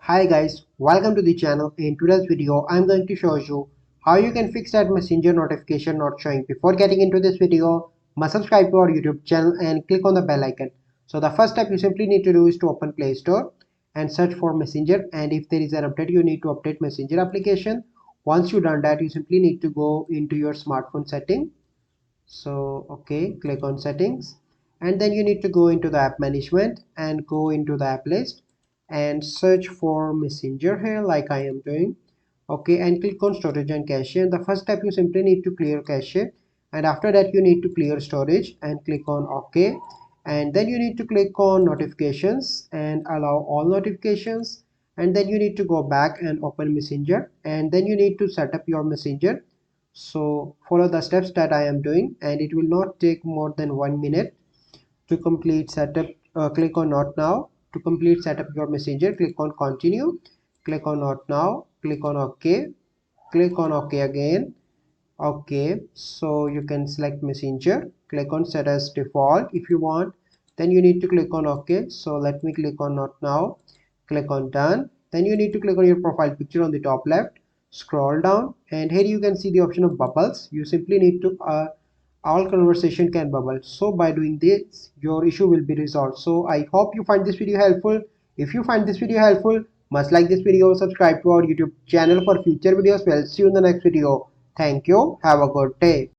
Hi guys, welcome to the channel. In today's video, I'm going to show you how you can fix that messenger notification not showing. Before getting into this video, must subscribe to our YouTube channel and click on the bell icon. So the first step you simply need to do is to open Play Store and search for Messenger, and if there is an update, you need to update Messenger application. Once you done that, you simply need to go into your smartphone setting. So okay, click on settings, and then you need to go into the app management and go into the app list and search for messenger here like I am doing. Okay, and click on storage and cache. And the first step, you simply need to clear cache, and after that you need to clear storage and click on OK. And then you need to click on notifications and allow all notifications, and then you need to go back and open messenger, and then you need to set up your messenger. So follow the steps that I am doing, and it will not take more than 1 minute to complete setup. Click on not now to complete setup your messenger. Click on continue, click on not now, click on OK, click on OK again. Okay, so you can select messenger, click on set as default if you want, then you need to click on OK. So let me click on not now, click on done. Then you need to click on your profile picture on the top left, scroll down, and here you can see the option of bubbles. You simply need to all conversation can bubble. So by doing this, your issue will be resolved. So I hope you find this video helpful. If you find this video helpful, must like this video, subscribe to our YouTube channel for future videos. We'll see you in the next video. Thank you. Have a good day.